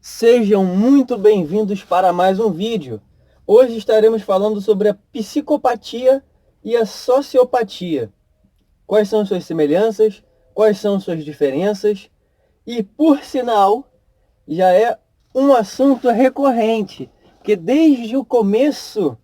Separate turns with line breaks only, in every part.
Sejam muito bem-vindos para mais um vídeo. Hoje estaremos falando sobre a psicopatia e a sociopatia. Quais são suas semelhanças, quais são suas diferenças e, por sinal, já é um assunto recorrente, porque desde o começo,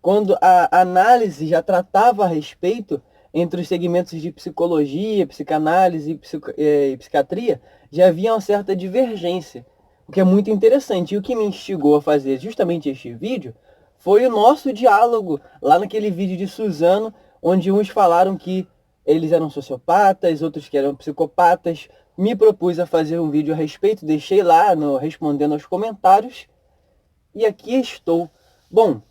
quando a análise já tratava a respeito entre os segmentos de psicologia, psicanálise e psiquiatria, já havia uma certa divergência, o que é muito interessante. E o que me instigou a fazer justamente este vídeo foi o nosso diálogo lá naquele vídeo de Suzano, onde uns falaram que eles eram sociopatas, outros que eram psicopatas. Me propus a fazer um vídeo a respeito, deixei lá respondendo aos comentários, e aqui estou. Bom,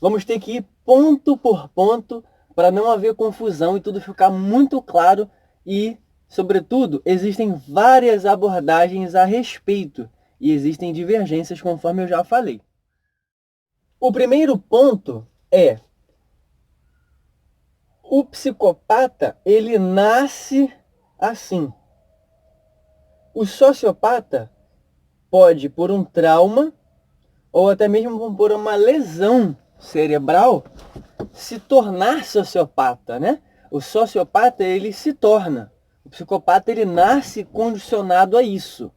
vamos ter que ir ponto por ponto para não haver confusão e tudo ficar muito claro e, sobretudo, existem várias abordagens a respeito e existem divergências conforme eu já falei. O primeiro ponto é: o psicopata, ele nasce assim. O sociopata pode, por um trauma ou até mesmo por uma lesão cerebral, se tornar sociopata, né? O sociopata, ele se torna. O psicopata, ele nasce condicionado a isso.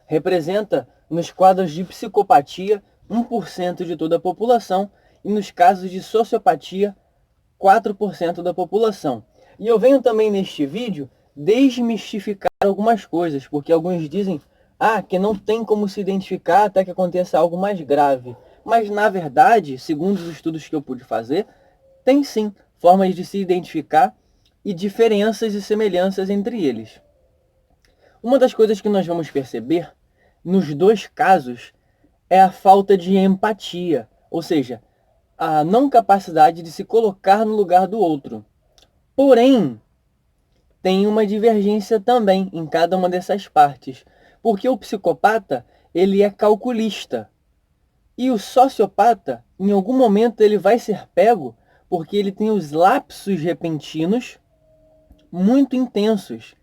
Representa, nos quadros de psicopatia, 1% de toda a população, e nos casos de sociopatia, 4% da população. E eu venho também neste vídeo desmistificar algumas coisas, porque alguns dizem que não tem como se identificar até que aconteça algo mais grave. Mas, na verdade, segundo os estudos que eu pude fazer, tem sim formas de se identificar e diferenças e semelhanças entre eles. Uma das coisas que nós vamos perceber nos dois casos é a falta de empatia, ou seja, a não capacidade de se colocar no lugar do outro. Porém, tem uma divergência também em cada uma dessas partes, porque o psicopata, ele é calculista, e o sociopata, em algum momento, ele vai ser pego porque ele tem os lapsos repentinos muito intensos.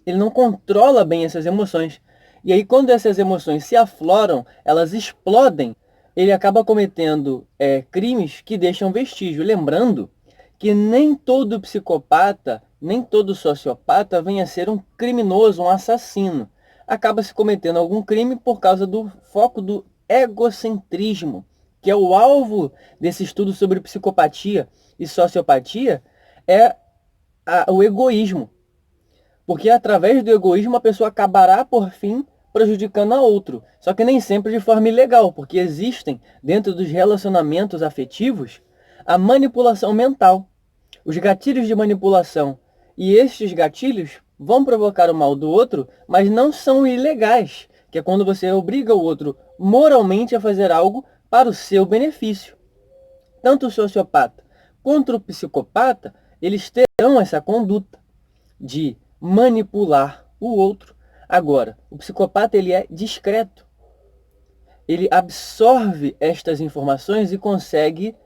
Ele não controla bem essas emoções. E aí, quando essas emoções se afloram, elas explodem, ele acaba cometendo crimes que deixam vestígio. Lembrando que nem todo psicopata, nem todo sociopata vem a ser um criminoso, um assassino. Acaba se cometendo algum crime por causa do foco do egocentrismo, que é o alvo desse estudo sobre psicopatia e sociopatia, é o egoísmo. Porque através do egoísmo a pessoa acabará, por fim, prejudicando a outro. Só que nem sempre de forma ilegal, porque existem, dentro dos relacionamentos afetivos, a manipulação mental. Os gatilhos de manipulação. E estes gatilhos vão provocar o mal do outro, mas não são ilegais, que é quando você obriga o outro moralmente a fazer algo para o seu benefício. Tanto o sociopata quanto o psicopata, eles terão essa conduta de manipular o outro. Agora, o psicopata, ele é discreto. Ele absorve estas informações e consegue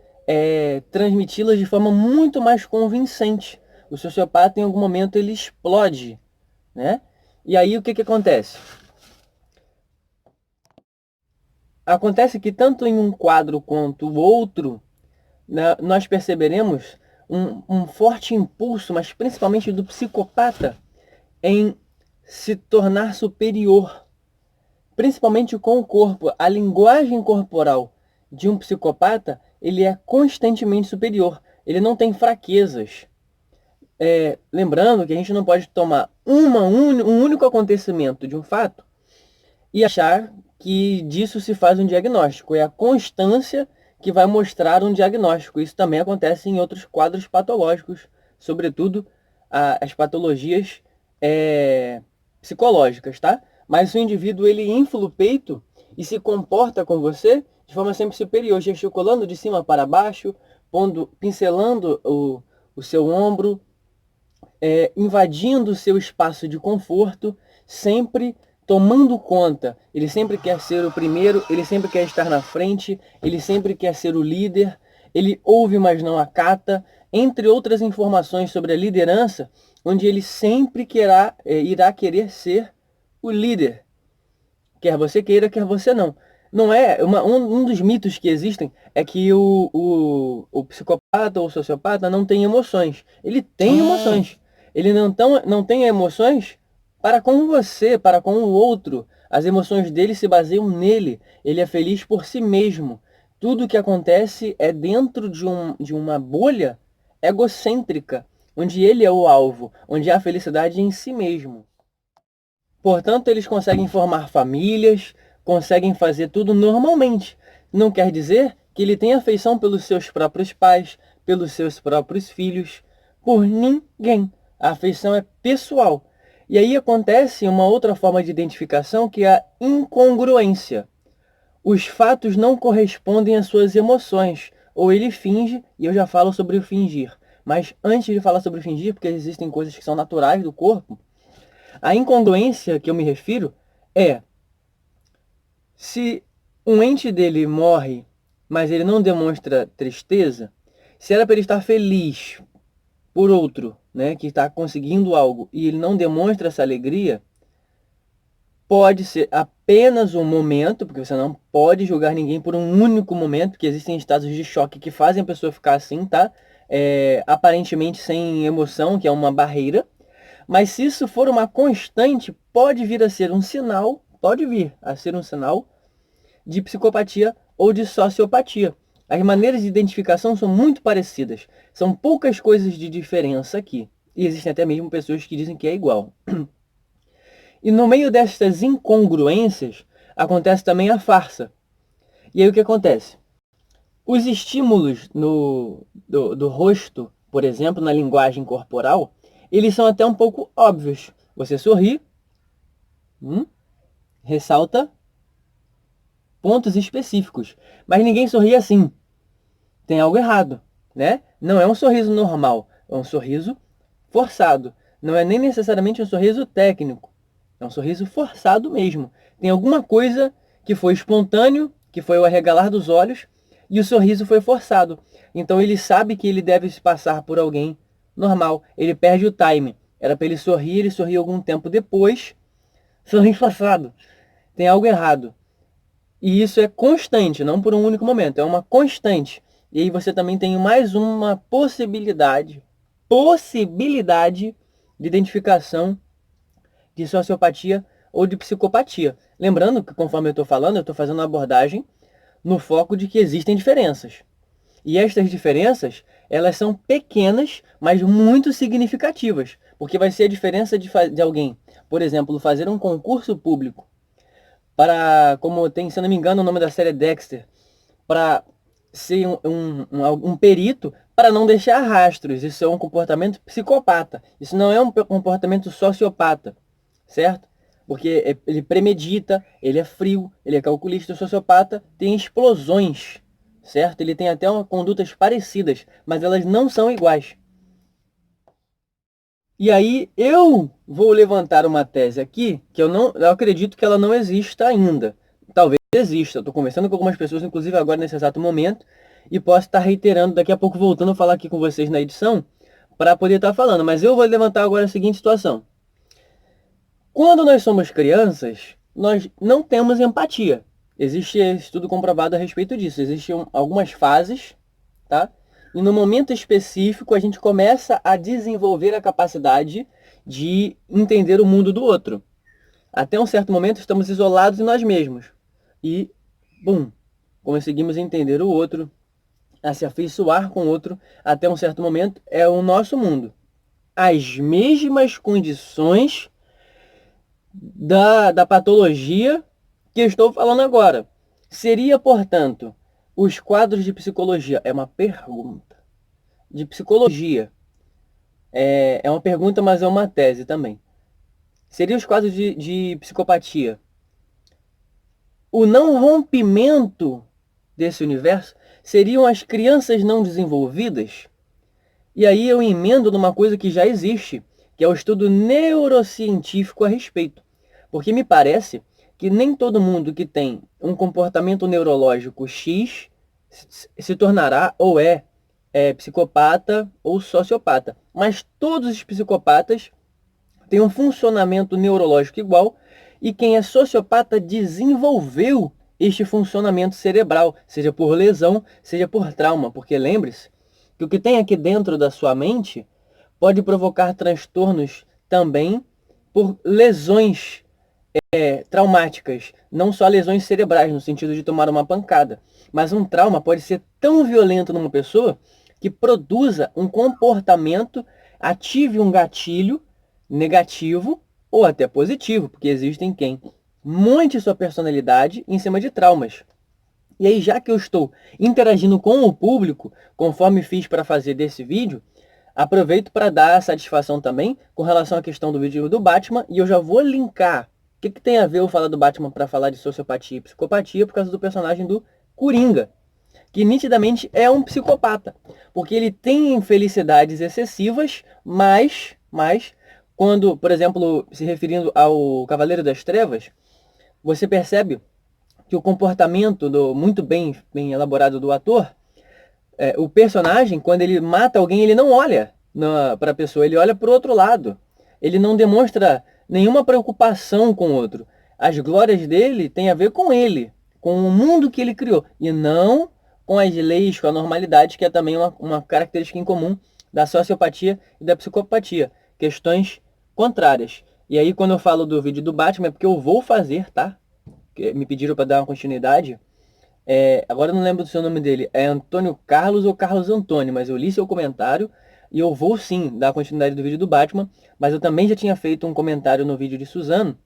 transmiti-las de forma muito mais convincente. O sociopata, em algum momento, ele explode, né? E aí, o que acontece? Acontece que tanto em um quadro quanto o outro, né, nós perceberemos um forte impulso, mas principalmente do psicopata, em se tornar superior, principalmente com o corpo. A linguagem corporal de um psicopata, ele é constantemente superior. Ele não tem fraquezas. Lembrando que a gente não pode tomar um único acontecimento de um fato e achar que disso se faz um diagnóstico. É a constância que vai mostrar um diagnóstico. Isso também acontece em outros quadros patológicos, sobretudo as patologias psicológicas, tá? Mas se o indivíduo ele infla o peito e se comporta com você de forma sempre superior, gesticulando de cima para baixo, pincelando o seu ombro, invadindo o seu espaço de conforto, sempre tomando conta. Ele sempre quer ser o primeiro, ele sempre quer estar na frente, ele sempre quer ser o líder, ele ouve, mas não acata, entre outras informações sobre a liderança, onde ele sempre irá querer ser o líder, quer você queira, quer você não. Não é um dos mitos que existem é que o psicopata ou o sociopata não tem emoções. Ele tem emoções. Ele não tem emoções para com você, para com o outro. As emoções dele se baseiam nele. Ele é feliz por si mesmo. Tudo que acontece é dentro de uma bolha egocêntrica, onde ele é o alvo, onde há felicidade em si mesmo. Portanto, eles conseguem formar famílias, conseguem fazer tudo normalmente. Não quer dizer que ele tenha afeição pelos seus próprios pais, pelos seus próprios filhos, por ninguém. A afeição é pessoal. E aí acontece uma outra forma de identificação que é a incongruência. Os fatos não correspondem às suas emoções, ou ele finge, e eu já falo sobre o fingir. Mas antes de falar sobre o fingir, porque existem coisas que são naturais do corpo, a incongruência que eu me refiro é se um ente dele morre, mas ele não demonstra tristeza, se era para ele estar feliz por outro, né, que está conseguindo algo, e ele não demonstra essa alegria, pode ser apenas um momento, porque você não pode julgar ninguém por um único momento, porque existem estados de choque que fazem a pessoa ficar assim, tá? Aparentemente sem emoção, que é uma barreira. Mas se isso for uma constante, pode vir a ser um sinal, pode vir a ser um sinal de psicopatia ou de sociopatia. As maneiras de identificação são muito parecidas. São poucas coisas de diferença aqui. E existem até mesmo pessoas que dizem que é igual. E no meio destas incongruências, acontece também a farsa. E aí o que acontece? Os estímulos do rosto, por exemplo, na linguagem corporal, eles são até um pouco óbvios. Você sorri, ressalta pontos específicos. Mas ninguém sorri assim. Tem algo errado, né? Não é um sorriso normal, é um sorriso forçado. Não é nem necessariamente um sorriso técnico. É um sorriso forçado mesmo. Tem alguma coisa que foi espontâneo, que foi o arregalar dos olhos, e o sorriso foi forçado. Então ele sabe que ele deve se passar por alguém normal. Ele perde o time. Era para ele sorri algum tempo depois. Sorriso forçado. Tem algo errado. E isso é constante, não por um único momento. É uma constante. E aí você também tem mais uma possibilidade de identificação de sociopatia ou de psicopatia. Lembrando que, conforme eu estou falando, eu estou fazendo uma abordagem no foco de que existem diferenças. E estas diferenças, elas são pequenas, mas muito significativas. Porque vai ser a diferença de alguém, por exemplo, fazer um concurso público para, como tem, se não me engano, o nome da série é Dexter, para ser um perito para não deixar rastros. Isso é um comportamento psicopata. Isso não é um comportamento sociopata, certo? Porque ele premedita, ele é frio, ele é calculista. O sociopata tem explosões, certo? Ele tem até condutas parecidas, mas elas não são iguais. E aí eu vou levantar uma tese aqui que eu acredito que ela não exista ainda. Talvez exista. Estou conversando com algumas pessoas, inclusive agora nesse exato momento, e posso estar reiterando daqui a pouco, voltando a falar aqui com vocês na edição, para poder estar falando. Mas eu vou levantar agora a seguinte situação. Quando nós somos crianças, nós não temos empatia. Existe estudo comprovado a respeito disso. Existem algumas fases, tá? E no momento específico a gente começa a desenvolver a capacidade de entender o mundo do outro. Até um certo momento estamos isolados em nós mesmos. E, bum, conseguimos entender o outro, a se afeiçoar com o outro. Até um certo momento é o nosso mundo. As mesmas condições da patologia que eu estou falando agora. Seria, portanto, os quadros de psicologia? É uma pergunta. De psicologia. É uma pergunta, mas é uma tese também. Seriam os quadros de psicopatia? O não rompimento desse universo seriam as crianças não desenvolvidas? E aí eu emendo numa coisa que já existe, que é o estudo neurocientífico a respeito. Porque me parece que nem todo mundo que tem um comportamento neurológico X se tornará ou é psicopata ou sociopata. Mas todos os psicopatas têm um funcionamento neurológico igual E quem é sociopata desenvolveu este funcionamento cerebral, seja por lesão, seja por trauma. Porque lembre-se que o que tem aqui dentro da sua mente pode provocar transtornos também por lesões traumáticas, não só lesões cerebrais, no sentido de tomar uma pancada, mas um trauma pode ser tão violento numa pessoa que produza um comportamento, ative um gatilho negativo ou até positivo, porque existem quem monte sua personalidade em cima de traumas. E aí, já que eu estou interagindo com o público, conforme fiz para fazer desse vídeo, aproveito para dar satisfação também com relação à questão do vídeo do Batman, e eu já vou linkar o que tem a ver eu falar do Batman para falar de sociopatia e psicopatia por causa do personagem do Coringa, que nitidamente é um psicopata, porque ele tem infelicidades excessivas, mas quando, por exemplo, se referindo ao Cavaleiro das Trevas, você percebe que o comportamento muito bem elaborado do ator, o personagem, quando ele mata alguém, ele não olha para a pessoa, ele olha para o outro lado. Ele não demonstra nenhuma preocupação com o outro. As glórias dele têm a ver com ele, com o mundo que ele criou, e não com as leis, com a normalidade, que é também uma característica em comum da sociopatia e da psicopatia. Questões contrárias. E aí, quando eu falo do vídeo do Batman, é porque eu vou fazer, tá? Me pediram para dar uma continuidade. Agora eu não lembro do seu nome dele. É Antônio Carlos ou Carlos Antônio, mas eu li seu comentário e eu vou sim dar a continuidade do vídeo do Batman, mas eu também já tinha feito um comentário no vídeo de Suzano,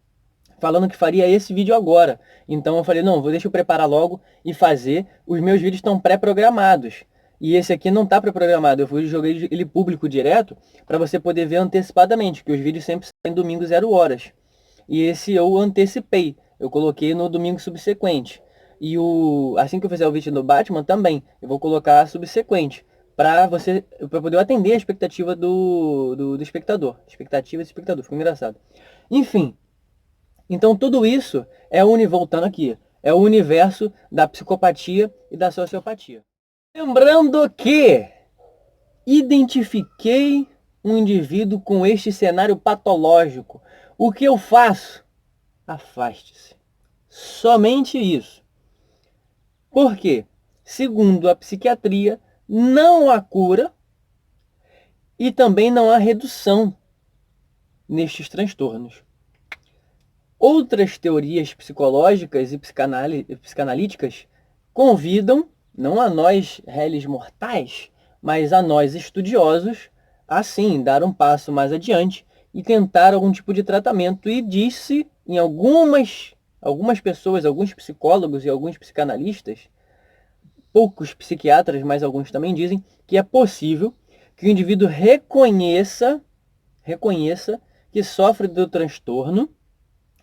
falando que faria esse vídeo agora. Então eu falei, não, deixa eu preparar logo e fazer. Os meus vídeos estão pré-programados. E esse aqui não está pré-programado. Eu joguei ele público direto para você poder ver antecipadamente, que os vídeos sempre saem domingo 0 horas. E esse eu antecipei. Eu coloquei no domingo subsequente. E assim que eu fizer o vídeo do Batman também, eu vou colocar subsequente. Para poder atender a expectativa do espectador. Expectativa do espectador, ficou engraçado. Enfim, então tudo isso voltando aqui, é o universo da psicopatia e da sociopatia. Lembrando que identifiquei um indivíduo com este cenário patológico. O que eu faço? Afaste-se. Somente isso. Por quê? Segundo a psiquiatria, não há cura e também não há redução nestes transtornos. Outras teorias psicológicas e psicanalíticas convidam, não a nós réis mortais, mas a nós estudiosos, a sim dar um passo mais adiante e tentar algum tipo de tratamento. E disse em algumas pessoas, alguns psicólogos e alguns psicanalistas, poucos psiquiatras, mas alguns também dizem, que é possível que o indivíduo reconheça que sofre do transtorno,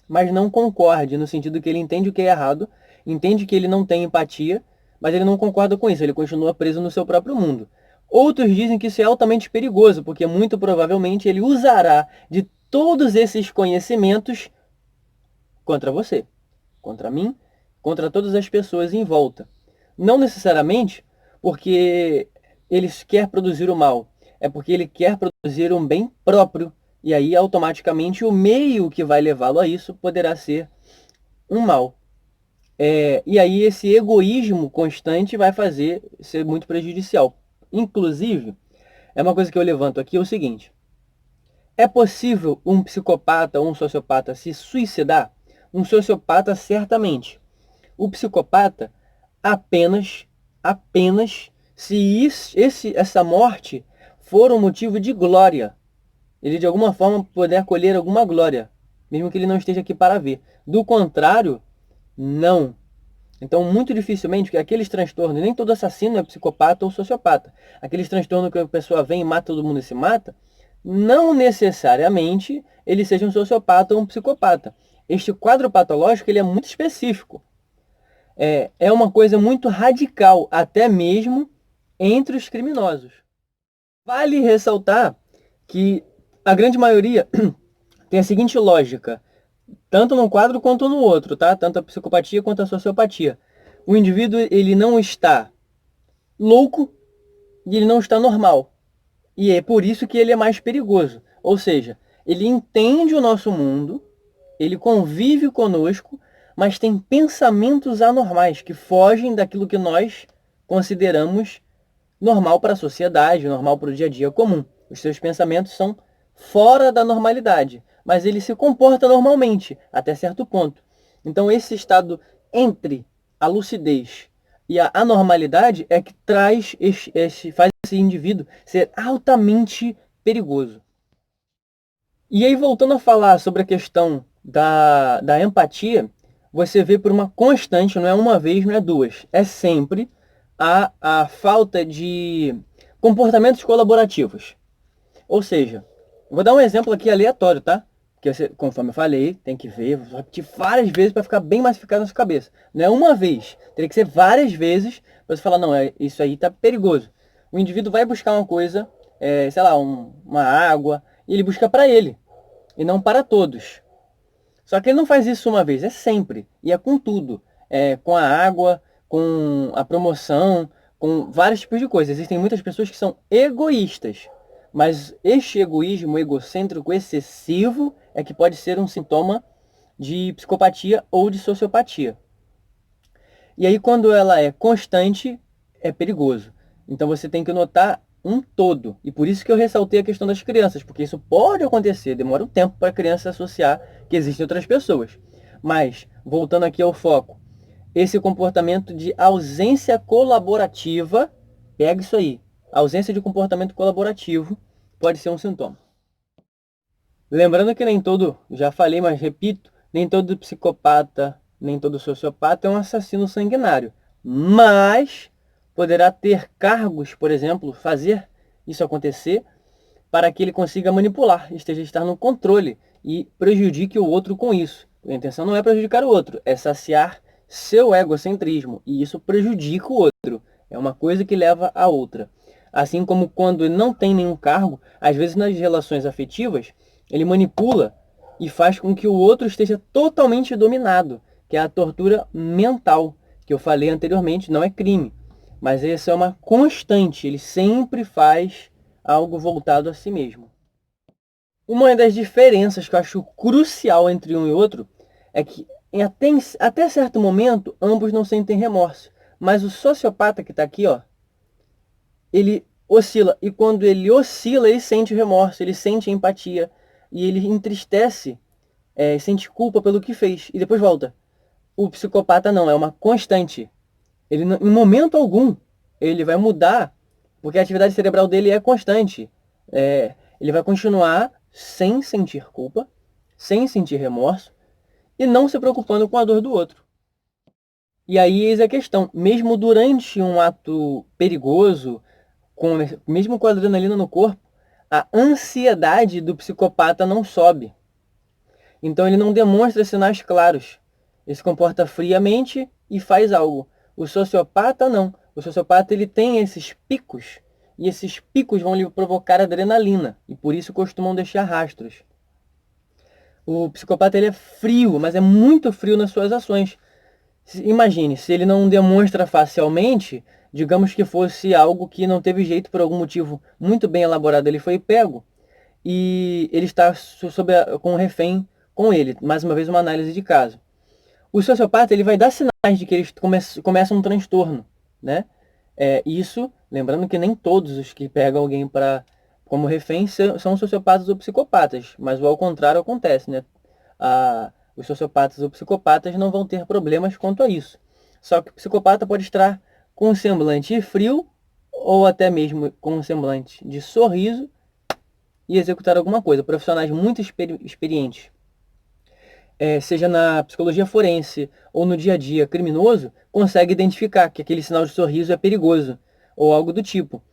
mas não concorde, no sentido que ele entende o que é errado, entende que ele não tem empatia, mas ele não concorda com isso, ele continua preso no seu próprio mundo. Outros dizem que isso é altamente perigoso, porque muito provavelmente ele usará de todos esses conhecimentos contra você, contra mim, contra todas as pessoas em volta. Não necessariamente porque ele quer produzir o mal, é porque ele quer produzir um bem próprio, e aí automaticamente o meio que vai levá-lo a isso poderá ser um mal. E aí esse egoísmo constante vai ser muito prejudicial. Inclusive, é uma coisa que eu levanto aqui, é o seguinte: é possível um psicopata ou um sociopata se suicidar? Um sociopata, certamente. O psicopata, apenas se essa morte for um motivo de glória. Ele de alguma forma poder colher alguma glória, mesmo que ele não esteja aqui para ver. Do contrário, não. Então, muito dificilmente, que aqueles transtornos, nem todo assassino é psicopata ou sociopata. Aqueles transtornos que a pessoa vem e mata todo mundo e se mata, não necessariamente ele seja um sociopata ou um psicopata. Este quadro patológico ele é muito específico. É uma coisa muito radical, até mesmo entre os criminosos. Vale ressaltar que a grande maioria tem a seguinte lógica, tanto num quadro quanto no outro, tá? Tanto a psicopatia quanto a sociopatia. O indivíduo ele não está louco e ele não está normal. E é por isso que ele é mais perigoso. Ou seja, ele entende o nosso mundo, ele convive conosco, mas tem pensamentos anormais que fogem daquilo que nós consideramos normal para a sociedade, normal para o dia a dia comum. Os seus pensamentos são fora da normalidade, mas ele se comporta normalmente, até certo ponto. Então, esse estado entre a lucidez e a anormalidade é que faz esse indivíduo ser altamente perigoso. E aí, voltando a falar sobre a questão da empatia, você vê por uma constante, não é uma vez, não é duas, é sempre a falta de comportamentos colaborativos. Ou seja, vou dar um exemplo aqui aleatório, tá? Porque você, conforme eu falei, tem que ver, vou repetir várias vezes para ficar bem massificado na sua cabeça. Não é uma vez, teria que ser várias vezes para você falar, não, isso aí tá perigoso. O indivíduo vai buscar uma coisa, sei lá, uma água, e ele busca para ele, e não para todos. Só que ele não faz isso uma vez, é sempre, e é com tudo. É com a água, com a promoção, com vários tipos de coisas. Existem muitas pessoas que são egoístas, mas este egoísmo egocêntrico excessivo é que pode ser um sintoma de psicopatia ou de sociopatia. E aí, quando ela é constante, é perigoso. Então você tem que notar um todo. E por isso que eu ressaltei a questão das crianças, porque isso pode acontecer, demora um tempo para a criança associar que existem outras pessoas. Mas, voltando aqui ao foco, esse comportamento de ausência colaborativa, pega isso aí, ausência de comportamento colaborativo pode ser um sintoma. Lembrando que nem todo, já falei, mas repito, nem todo psicopata, nem todo sociopata é um assassino sanguinário. Mas poderá ter cargos, por exemplo, fazer isso acontecer para que ele consiga manipular, esteja estar no controle e prejudique o outro com isso. A intenção não é prejudicar o outro, é saciar seu egocentrismo, e isso prejudica o outro. É uma coisa que leva a outra. Assim como quando ele não tem nenhum cargo, às vezes nas relações afetivas, ele manipula e faz com que o outro esteja totalmente dominado, que é a tortura mental, que eu falei anteriormente, não é crime. Mas essa é uma constante, ele sempre faz algo voltado a si mesmo. Uma das diferenças que eu acho crucial entre um e outro é que até certo momento ambos não sentem remorso. Mas o sociopata que está aqui, ó, ele oscila. E quando ele oscila, ele sente remorso, ele sente empatia. E ele entristece, sente culpa pelo que fez. E depois volta. O psicopata não, é uma constante. Ele, em momento algum, ele vai mudar, porque a atividade cerebral dele é constante. Ele vai continuar sem sentir culpa, sem sentir remorso, e não se preocupando com a dor do outro. E aí eis a questão, mesmo durante um ato perigoso, mesmo com a adrenalina no corpo, a ansiedade do psicopata não sobe. Então ele não demonstra sinais claros. Ele se comporta friamente e faz algo. O sociopata não. O sociopata ele tem esses picos, e esses picos vão lhe provocar adrenalina, e por isso costumam deixar rastros. O psicopata ele é frio, mas é muito frio nas suas ações. Imagine, se ele não demonstra facialmente, digamos que fosse algo que não teve jeito por algum motivo muito bem elaborado, ele foi pego e ele está com um refém com ele. Mais uma vez, uma análise de caso. O sociopata ele vai dar sinais de que ele começa um transtorno, né? Isso, lembrando que nem todos os que pegam alguém como refém são sociopatas ou psicopatas, mas o ao contrário acontece, né? Os sociopatas ou psicopatas não vão ter problemas quanto a isso. Só que o psicopata pode estar com um semblante frio ou até mesmo com um semblante de sorriso e executar alguma coisa. Profissionais muito experientes, seja na psicologia forense ou no dia a dia criminoso, consegue identificar que aquele sinal de sorriso é perigoso ou algo do tipo.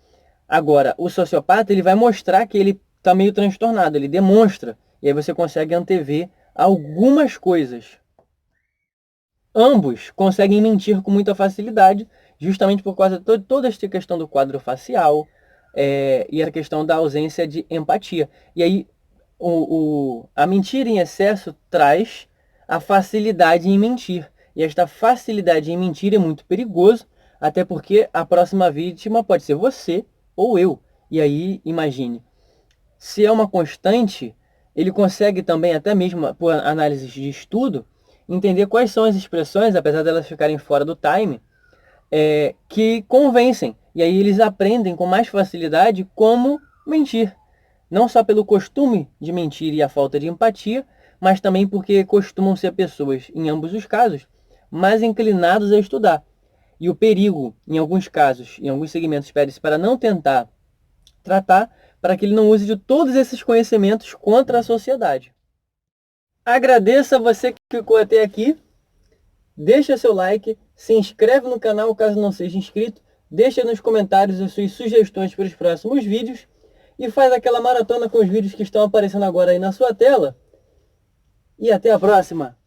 Agora, o sociopata ele vai mostrar que ele está meio transtornado, ele demonstra, e aí você consegue antever algumas coisas. Ambos conseguem mentir com muita facilidade, justamente por causa de toda esta questão do quadro facial e a questão da ausência de empatia. E aí a mentira em excesso traz a facilidade em mentir. E esta facilidade em mentir é muito perigoso, até porque a próxima vítima pode ser você ou eu. E aí, imagine, se é uma constante, ele consegue também, até mesmo por análise de estudo, entender quais são as expressões, apesar de elas ficarem fora do time, que convencem. E aí eles aprendem com mais facilidade como mentir. Não só pelo costume de mentir e a falta de empatia, mas também porque costumam ser pessoas, em ambos os casos, mais inclinados a estudar. E o perigo, em alguns casos, em alguns segmentos, pede-se para não tentar tratar, para que ele não use de todos esses conhecimentos contra a sociedade. Agradeço a você que ficou até aqui. Deixa seu like, se inscreve no canal caso não seja inscrito, deixa nos comentários as suas sugestões para os próximos vídeos e faz aquela maratona com os vídeos que estão aparecendo agora aí na sua tela. E até a próxima!